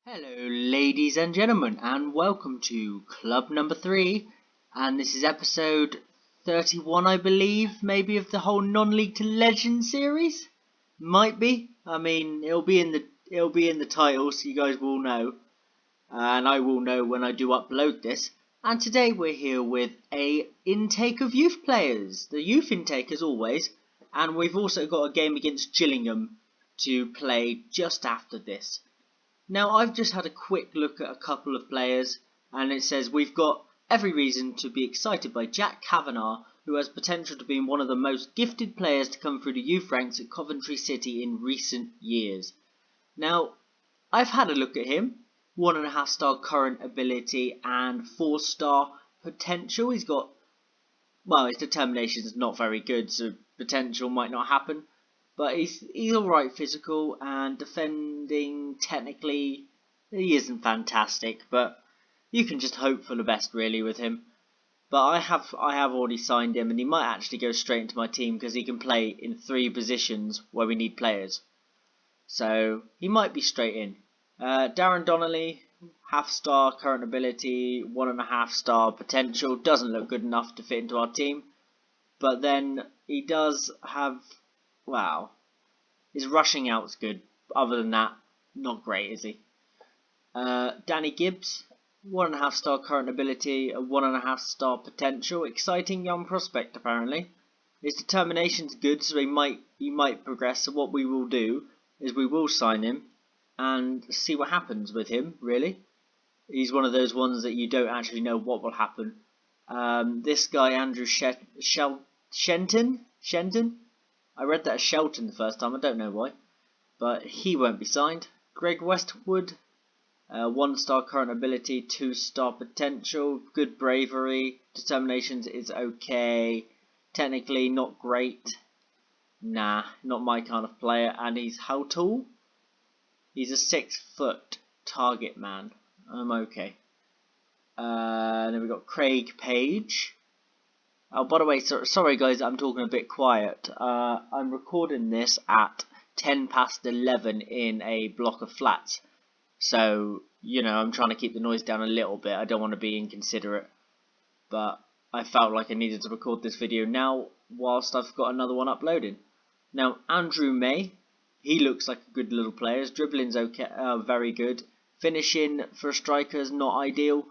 Hello ladies and gentlemen, and welcome to club number 3, and this is episode 31 I believe, maybe, of the whole non-league to legend series. Might be. I mean, it'll be in the title, so you guys will know, and I will know when I do upload this. And today we're here with a intake of youth players, the youth intake as always, and we've also got a game against Gillingham to play just after this. Now, I've just had a quick look at a couple of players, and it says we've got every reason to be excited by Jack Kavanagh, who has potential to be one of the most gifted players to come through the youth ranks at Coventry City in recent years. Now, I've had a look at him. 1.5 star current ability and 4-star potential. He's got, well, his determination is not very good, so potential might not happen. But he's alright physical, and defending, technically, he isn't fantastic, but you can just hope for the best really with him. But I have already signed him, and he might actually go straight into my team because he can play in 3 positions where we need players. So he might be straight in. Darren Donnelly, 0.5 star current ability, 1.5 star potential, doesn't look good enough to fit into our team. But then he does have, wow, his rushing out's good. Other than that, not great, is he? Danny Gibbs, 1.5 star current ability, a 1.5 star potential. Exciting young prospect apparently. His determination's good, so he might progress. So what we will do is we will sign him and see what happens with him. Really, he's one of those ones that you don't actually know what will happen. This guy Andrew Shenton. I read that as Shelton the first time, I don't know why, but he won't be signed. Greg Westwood, 1 star current ability, 2 star potential, good bravery, determinations is okay, technically not great, nah, not my kind of player. And he's how tall? He's a 6 foot target man, I'm okay. Then we've got Craig Page. Oh, by the way, sorry guys, I'm talking a bit quiet. I'm recording this at 10 past 11 in a block of flats. So, you know, I'm trying to keep the noise down a little bit. I don't want to be inconsiderate. But I felt like I needed to record this video now whilst I've got another one uploading. Now, Andrew May, he looks like a good little player. His dribbling's okay, very good. Finishing for a striker is not ideal.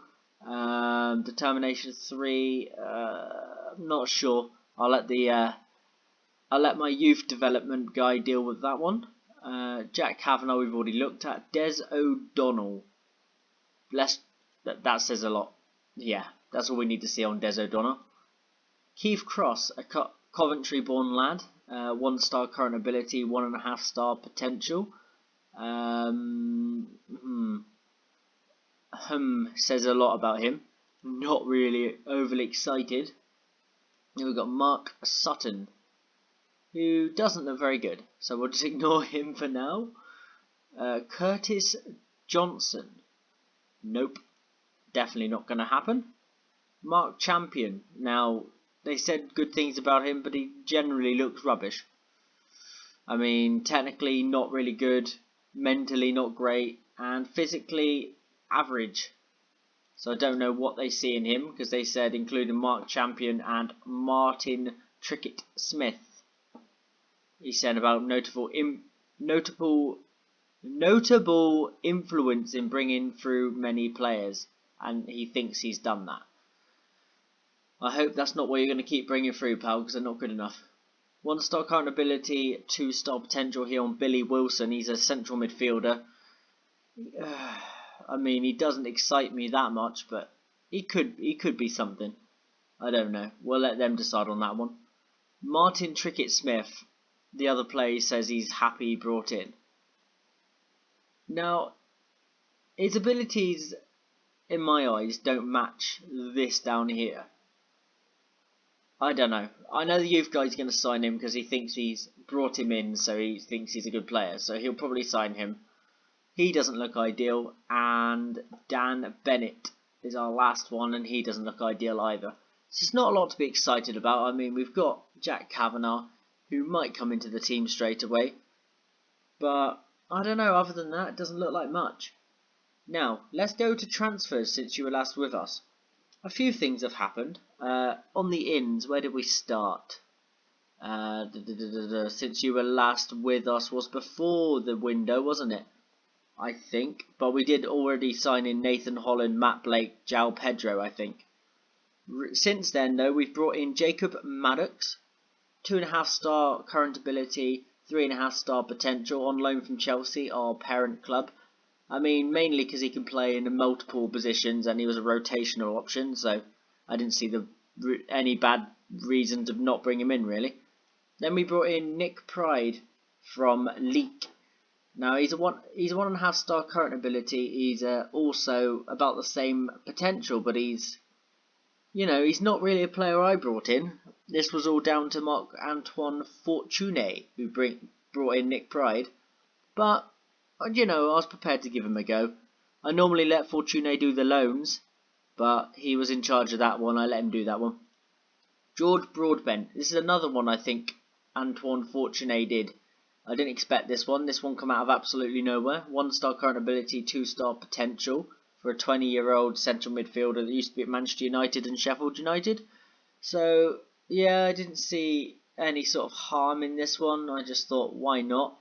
Determination 3, I'm not sure. I'll let my youth development guy deal with that one. Jack Kavanagh we've already looked at. Des O'Donnell. That says a lot. Yeah, that's all we need to see on Des O'Donnell. Keith Cross, a Coventry-born lad. 1 star current ability, 1.5 star potential. Says a lot about him. Not really overly excited. Then we've got Mark Sutton, who doesn't look very good, so we'll just ignore him for now. Curtis Johnson, nope, definitely not going to happen. Mark Champion, now they said good things about him, but he generally looks rubbish. I mean, technically not really good, mentally not great, and physically average. So I don't know what they see in him, because they said including Mark Champion and Martin Trickett Smith. He said about notable influence in bringing through many players, and he thinks he's done that. I hope that's not what you're going to keep bringing through, pal, because they're not good enough. 1 star current ability, 2 star potential here on Billy Wilson. He's a central midfielder. I mean, he doesn't excite me that much, but he could be something. I don't know. We'll let them decide on that one. Martin Trickett Smith, the other player, says he's happy he brought in. Now, his abilities, in my eyes, don't match this down here. I don't know. I know the youth guy's going to sign him because he thinks he's brought him in, so he thinks he's a good player, so he'll probably sign him. He doesn't look ideal, and Dan Bennett is our last one, and he doesn't look ideal either. So it's not a lot to be excited about. I mean, we've got Jack Kavanagh, who might come into the team straight away, but I don't know, other than that, it doesn't look like much. Now, let's go to transfers since you were last with us. A few things have happened. On the ins, where did we start? Since you were last with us was before the window, wasn't it? I think. But we did already sign in Nathan Holland, Matt Blake, João Pedro, I think. Since then, though, we've brought in Jacob Maddox, 2.5-star current ability, 3.5-star potential, on loan from Chelsea, our parent club. I mean, mainly because he can play in multiple positions and he was a rotational option, so I didn't see any bad reason to not bring him in, really. Then we brought in Nick Pride from Leek. Now, he's a 1.5-star current ability. He's also about the same potential, but he's not really a player I brought in. This was all down to Marc-Antoine Fortuné, who brought in Nick Pride. But, I was prepared to give him a go. I normally let Fortuné do the loans, but he was in charge of that one. I let him do that one. George Broadbent. This is another one I think Antoine Fortuné did. I didn't expect this one. This one come out of absolutely nowhere. 1-star current ability, 2-star potential for a 20-year-old central midfielder that used to be at Manchester United and Sheffield United. So, yeah, I didn't see any sort of harm in this one. I just thought, why not?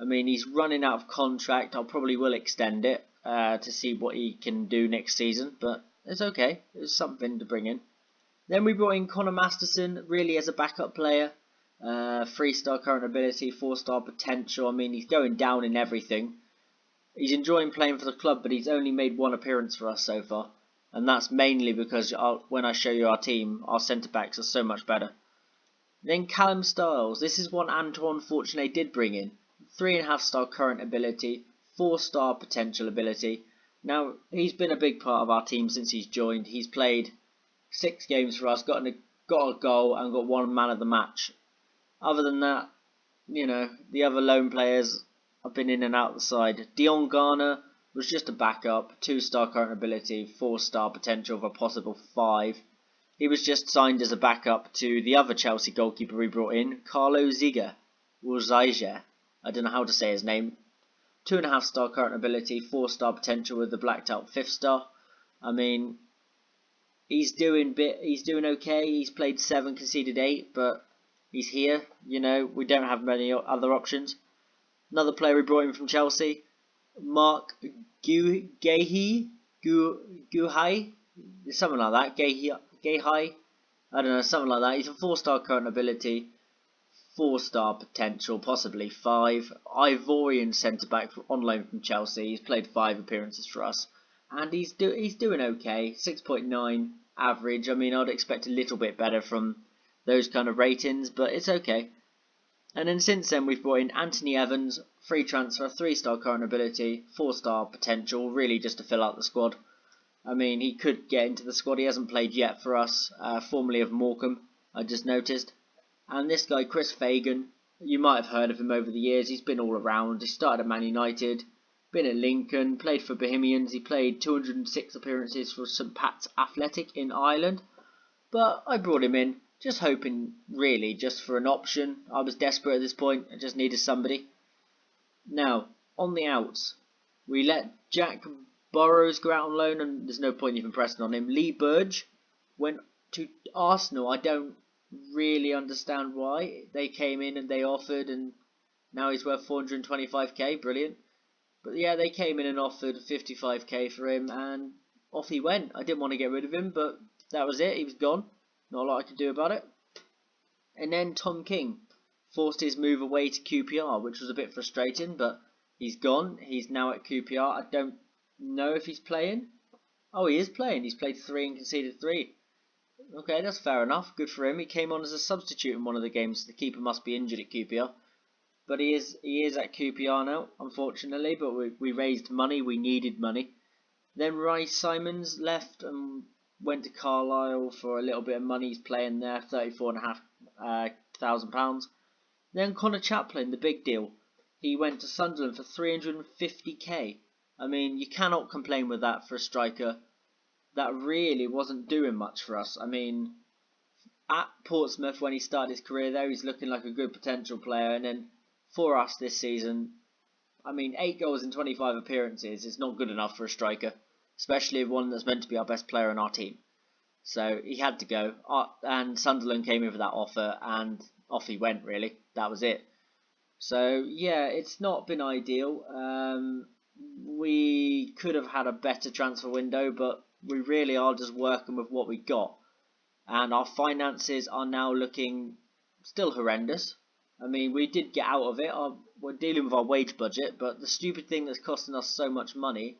I mean, he's running out of contract. I probably will extend it to see what he can do next season. But it's okay. It's something to bring in. Then we brought in Connor Masterson, really as a backup player. 3-star current ability, 4-star potential. I mean, he's going down in everything. He's enjoying playing for the club, but he's only made one appearance for us so far. And that's mainly because when I show you our team, our centre-backs are so much better. Then Callum Styles. This is one Antoine Fortuné did bring in. 3.5-star current ability, 4-star potential ability. Now, he's been a big part of our team since he's joined. He's played 6 games for us, got a goal and got 1 man of the match. Other than that, the other loan players have been in and out the side. Dion Garner was just a backup, 2-star current ability, 4-star potential of a possible 5. He was just signed as a backup to the other Chelsea goalkeeper we brought in, Carlo Ziga, or Ziger. I don't know how to say his name. 2.5-star current ability, 4-star potential with the blacked out 5th-star. I mean, he's doing okay. He's played 7, conceded 8, but he's here. We don't have many other options. Another player we brought in from Chelsea, Mark Guéhi, something like that. Guéhi, I don't know, something like that. He's a 4-star current ability, 4-star potential, possibly 5. Ivorian centre-back on loan from Chelsea. He's played 5 appearances for us. And he's doing okay, 6.9 average. I mean, I'd expect a little bit better from those kind of ratings, but it's okay. And then since then, we've brought in Anthony Evans, free transfer, 3-star current ability, 4-star potential, really just to fill out the squad. I mean, he could get into the squad. He hasn't played yet for us, formerly of Morecambe, I just noticed. And this guy, Chris Fagan, you might have heard of him over the years. He's been all around. He started at Man United, been at Lincoln, played for Bohemians. He played 206 appearances for St Pat's Athletic in Ireland. But I brought him in, just hoping, really, just for an option. I was desperate at this point. I just needed somebody. Now, on the outs, we let Jack Burrows go out on loan, and there's no point even pressing on him. Lee Burge went to Arsenal. I don't really understand why. They came in and they offered, and now he's worth 425k. Brilliant. But yeah, they came in and offered 55k for him, and off he went. I didn't want to get rid of him, but that was it. He was gone. Not a lot I could do about it. And then Tom King forced his move away to QPR, which was a bit frustrating, but he's gone. He's now at QPR. I don't know if he's playing. Oh, he is playing. He's played 3 and conceded 3. Okay, that's fair enough. Good for him. He came on as a substitute in one of the games. The keeper must be injured at QPR. But he is at QPR now, unfortunately. But we raised money. We needed money. Then Rice Simons left and went to Carlisle for a little bit of money. He's playing there, £34,500. Then Connor Chaplin, the big deal. He went to Sunderland for 350k. I mean, you cannot complain with that for a striker that really wasn't doing much for us. I mean, at Portsmouth when he started his career there, he's looking like a good potential player. And then for us this season, I mean, 8 goals in 25 appearances is not good enough for a striker, especially one that's meant to be our best player on our team. So he had to go, and Sunderland came in for that offer, and off he went, really. That was it. So, yeah, it's not been ideal. We could have had a better transfer window, but we really are just working with what we got. And our finances are now looking still horrendous. I mean, we did get out of it. We're dealing with our wage budget, but the stupid thing that's costing us so much money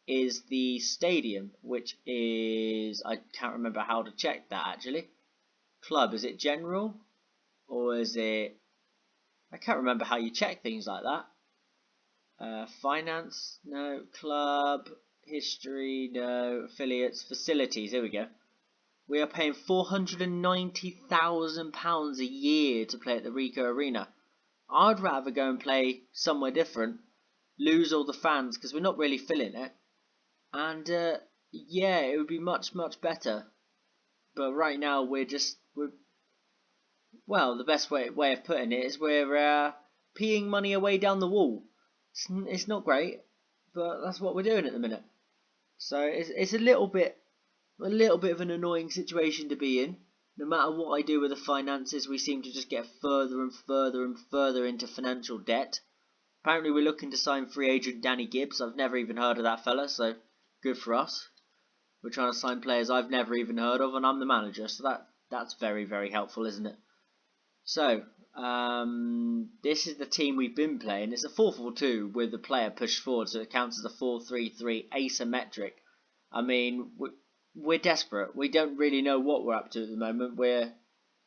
is the stadium, which is, I can't remember how to check that actually. Club, is it general? Or is it, I can't remember how you check things like that. Finance, no. Club, history, no. Affiliates, facilities, here we go. We are paying £490,000 a year to play at the Ricoh Arena. I'd rather go and play somewhere different, lose all the fans because we're not really filling it, and yeah, it would be much better. But right now well, the best way of putting it is we're peeing money away down the wall. It's not great, but that's what we're doing at the minute. So it's a little bit of an annoying situation to be in. No matter what I do with the finances, we seem to just get further and further into financial debt. Apparently we're looking to sign free agent Danny Gibbs. I've never even heard of that fella, so good for us. We're trying to sign players I've never even heard of, and I'm the manager, so that's very helpful, isn't it? So, this is the team we've been playing. It's a 4-4-2 with the player pushed forward, so it counts as a 4-3-3 asymmetric. I mean, we're desperate. We don't really know what we're up to at the moment. We're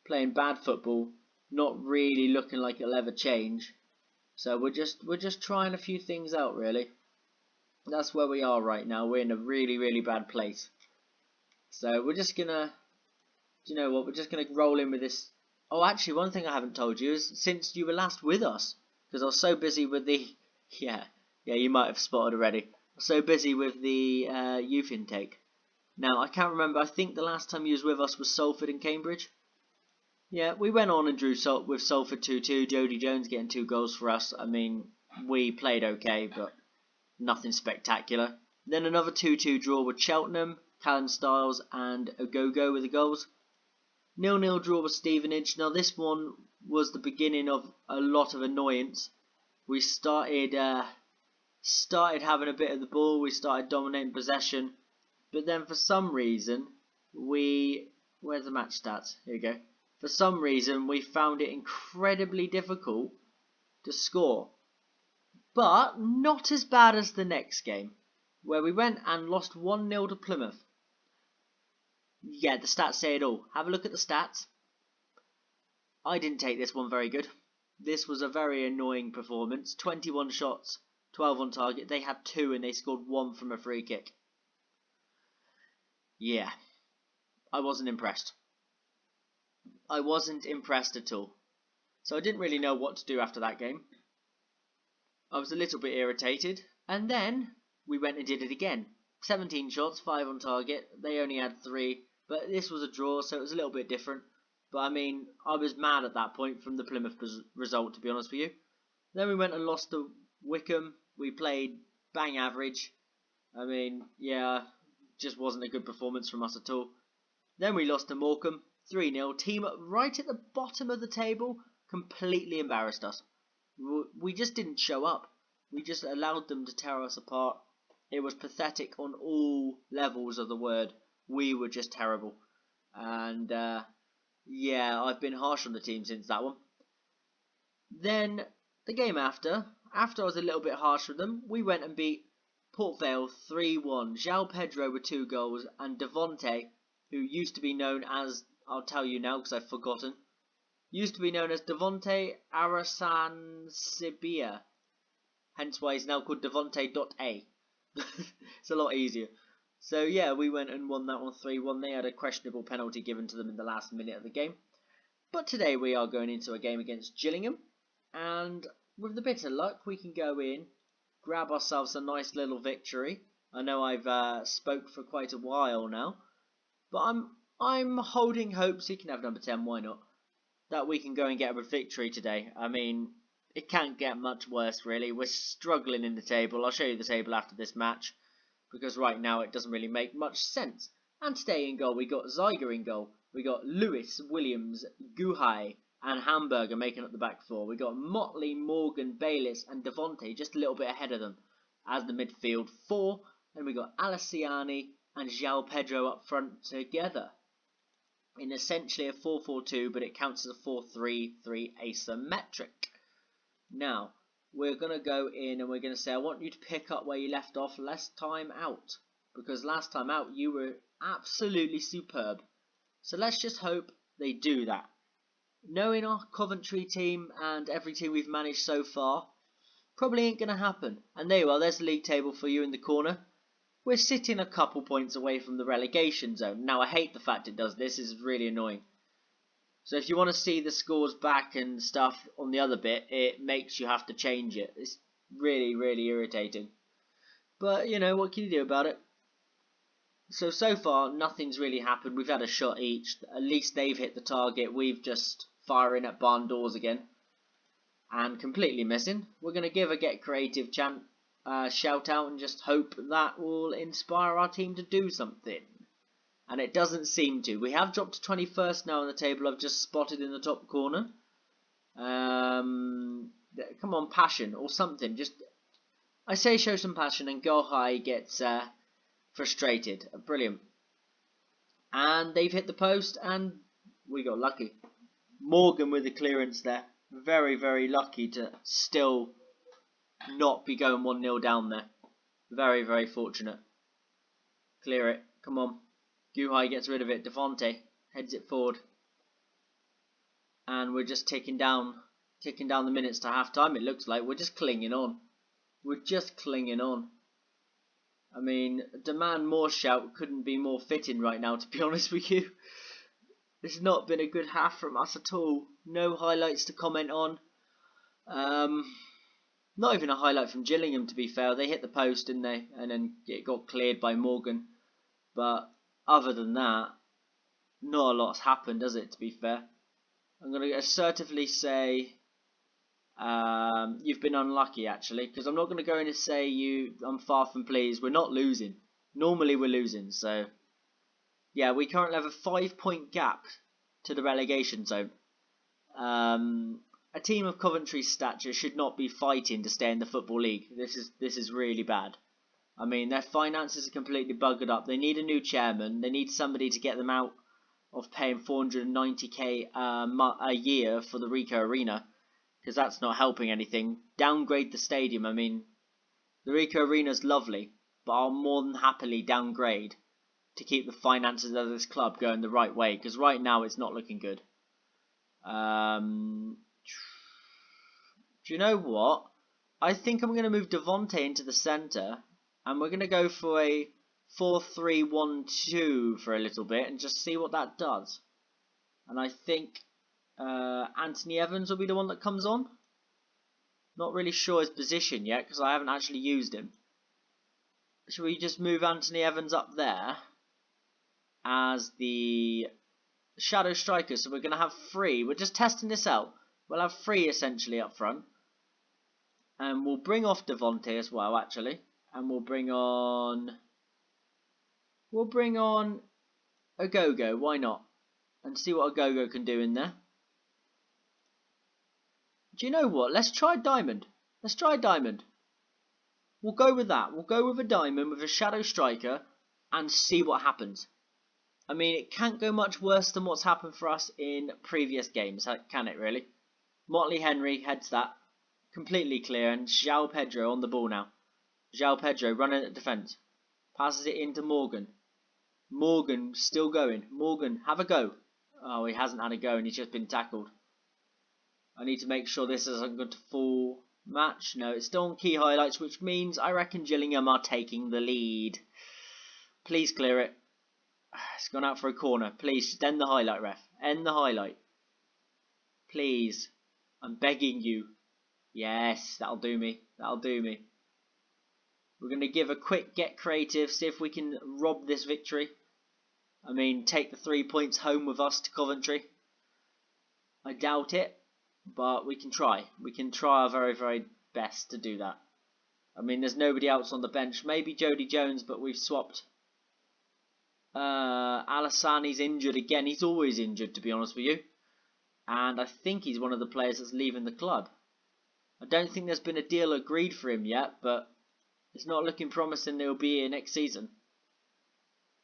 playing bad football, not really looking like it'll ever change. So we're just trying a few things out, really. That's where we are right now. We're in a really bad place. So we're just gonna, do you know what? We're just gonna roll in with this. Oh, actually, one thing I haven't told you is since you were last with us, because I was so busy with the, yeah, you might have spotted already. I was so busy with the youth intake. Now, I can't remember, I think the last time you was with us was Salford and Cambridge. Yeah, we went on and drew with Salford 2-2, Jody Jones getting 2 goals for us. I mean, we played okay, but nothing spectacular. Then another 2-2 draw with Cheltenham, Callum Styles and Ogogo with the goals. 0-0 draw with Stevenage. Now this one was the beginning of a lot of annoyance. We started having a bit of the ball, we started dominating possession. But then for some reason, where's the match stats? Here we go. For some reason, we found it incredibly difficult to score. But not as bad as the next game, where we went and lost 1-0 to Plymouth. Yeah, the stats say it all. Have a look at the stats. I didn't take this one very good. This was a very annoying performance. 21 shots, 12 on target. They had 2 and they scored 1 from a free kick. Yeah, I wasn't impressed. I wasn't impressed at all. So I didn't really know what to do after that game. I was a little bit irritated. And then we went and did it again. 17 shots, 5 on target. They only had 3. But this was a draw, so it was a little bit different. But I mean, I was mad at that point from the Plymouth result, to be honest with you. Then we went and lost to Wickham. We played bang average. I mean, yeah, just wasn't a good performance from us at all. Then we lost to Morecambe, 3-0. Team right at the bottom of the table completely embarrassed us. We just didn't show up. We just allowed them to tear us apart. It was pathetic on all levels of the word. We were just terrible. And yeah, I've been harsh on the team since that one. Then the game after I was a little bit harsh with them, we went and beat Port Vale 3-1. João Pedro with 2 goals and Devonte, who used to be known as, I'll tell you now because I've forgotten, used to be known as Devonte Arasansibia. Hence why he's now called Devonte.A. It's a lot easier. So yeah, we went and won that one 3-1. They had a questionable penalty given to them in the last minute of the game. But today we are going into a game against Gillingham. And with a bit of luck, we can go in, grab ourselves a nice little victory. I know I've spoke for quite a while now. But I'm holding hopes. You can have number 10, why not? That we can go and get a victory today. I mean, it can't get much worse, really. We're struggling in the table. I'll show you the table after this match, because right now it doesn't really make much sense. And today in goal, we got Zyger in goal. We got Lewis, Williams, Guhai, and Hamburger making up the back four. We got Motley, Morgan, Bayliss, and Devontae just a little bit ahead of them as the midfield four. And we got Alessiani and João Pedro up front together in essentially a 4-4-2, but it counts as a 4-3-3 asymmetric. Now, we're going to go in and we're going to say, I want you to pick up where you left off last time out, because last time out you were absolutely superb. So let's just hope they do that. Knowing our Coventry team and every team we've managed so far, probably ain't going to happen. And there you are, there's the league table for you in the corner. We're sitting a couple points away from the relegation zone. Now, I hate the fact it does this. This is really annoying. So if you want to see the scores back and stuff on the other bit, it makes you have to change it. It's really, really irritating. But, you know, what can you do about it? So far, nothing's really happened. We've had a shot each. At least they've hit the target. We've just firing at barn doors again. And completely missing. We're going to give a Get Creative shout out and just hope that will inspire our team to do something. And it doesn't seem to. We have dropped to 21st now on the table. I've just spotted in the top corner. Come on, passion or something. Just, I say show some passion, and Go High gets frustrated. Brilliant. And they've hit the post, and we got lucky. Morgan with the clearance there. Very, very lucky to still not be going 1-0 down there. Very, very fortunate. Clear it. Come on. Guhai gets rid of it. Devontae heads it forward. And we're just ticking down the minutes to half time. It looks like we're just clinging on. We're just clinging on. I mean, demand more shout couldn't be more fitting right now, to be honest with you. It's not been a good half from us at all. No highlights to comment on. Not even a highlight from Gillingham, to be fair. They hit the post, didn't they? And then it got cleared by Morgan. But other than that, not a lot's happened, does it, to be fair? I'm going to assertively say you've been unlucky, actually, because I'm not going to go in and say I'm far from pleased. We're not losing. Normally we're losing, so yeah, we currently have a 5-point gap to the relegation zone. A team of Coventry's stature should not be fighting to stay in the Football League. This is really bad. I mean, their finances are completely buggered up. They need a new chairman. They need somebody to get them out of paying 490k a year for the Ricoh Arena, because that's not helping anything. Downgrade the stadium. I mean, the Ricoh Arena's lovely, but I'll more than happily downgrade to keep the finances of this club going the right way, because right now it's not looking good. Do you know what? I think I'm going to move Devontae into the centre, and we're going to go for a 4-3-1-2 for a little bit and just see what that does. And I think Anthony Evans will be the one that comes on. Not really sure his position yet because I haven't actually used him. Should we just move Anthony Evans up there as the shadow striker? So we're going to have 3. We're just testing this out. We'll have 3 essentially up front. And we'll bring off Devontae as well, actually. And we'll bring on Agogo, why not? And see what Agogo can do in there. Do you know what? Let's try Diamond. Let's try Diamond. We'll go with that. We'll go with a Diamond with a shadow striker and see what happens. I mean, it can't go much worse than what's happened for us in previous games, can it really? Motley Henry heads that. Completely clear, and João Pedro on the ball now. João Pedro running at defence. Passes it into Morgan. Morgan still going. Morgan, have a go. Oh, he hasn't had a go and he's just been tackled. I need to make sure this isn't going to full match. No, it's still on key highlights, which means I reckon Gillingham are taking the lead. Please clear it. It's gone out for a corner. Please, just end the highlight, ref. End the highlight. Please. I'm begging you. Yes, that'll do me. That'll do me. We're going to give a quick Get Creative, see if we can rob this victory. I mean, take the 3 points home with us to Coventry. I doubt it, but we can try. We can try our very, very best to do that. I mean, there's nobody else on the bench. Maybe Jody Jones, but we've swapped. Alassani's injured again. He's always injured, to be honest with you. And I think he's one of the players that's leaving the club. I don't think there's been a deal agreed for him yet, but it's not looking promising he'll be here next season.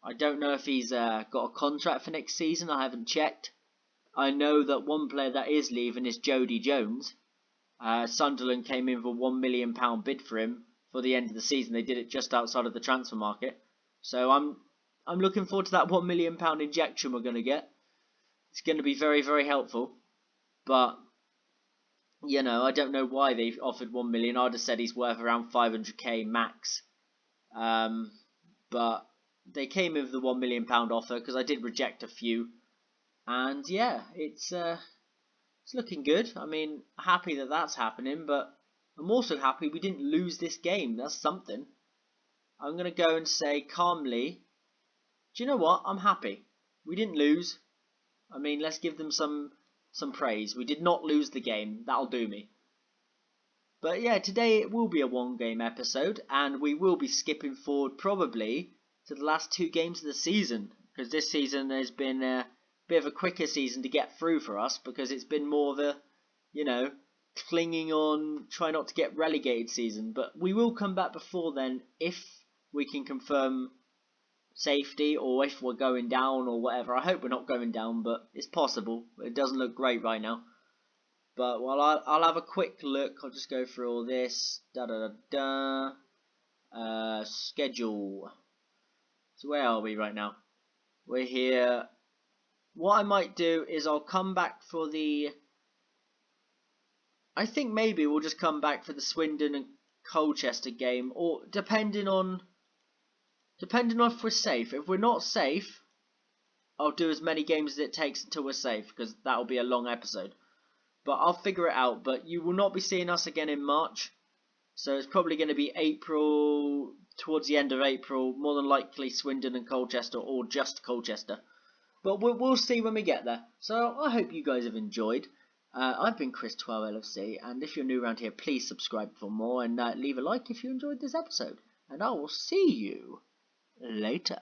I don't know if he's got a contract for next season. I haven't checked. I know that one player that is leaving is Jody Jones. Sunderland came in for a £1 million bid for him for the end of the season. They did it just outside of the transfer market. So I'm looking forward to that £1 million injection we're going to get. It's going to be very, very helpful. But, you know, I don't know why they've offered £1 million. I'd have said he's worth around 500k max. But they came in with the £1 million offer because I did reject a few. And yeah, it's looking good. I mean, happy that that's happening, but I'm also happy we didn't lose this game. That's something. I'm going to go and say calmly, do you know what? I'm happy. We didn't lose. I mean, let's give them some praise. We did not lose the game. That'll do me. But yeah, today it will be a one-game episode, and we will be skipping forward probably to the last 2 games of the season, because this season has been a bit of a quicker season to get through for us, because it's been more of a, you know, clinging on, try not to get relegated season. But we will come back before then if we can confirm safety, or if we're going down or whatever. I hope we're not going down, but it's possible. It doesn't look great right now. But well, I'll have a quick look. I'll just go through all this. Schedule. So where are we right now? We're here. What I might do is I'll come back for the... I think maybe we'll just come back for the Swindon and Colchester game, or depending on if we're safe. If we're not safe, I'll do as many games as it takes until we're safe, because that'll be a long episode. But I'll figure it out. But you will not be seeing us again in March, so it's probably going to be April, towards the end of April, more than likely Swindon and Colchester, or just Colchester. But we'll see when we get there. So I hope you guys have enjoyed. I've been Chris12LFC, and if you're new around here, please subscribe for more, and leave a like if you enjoyed this episode. And I will see you later.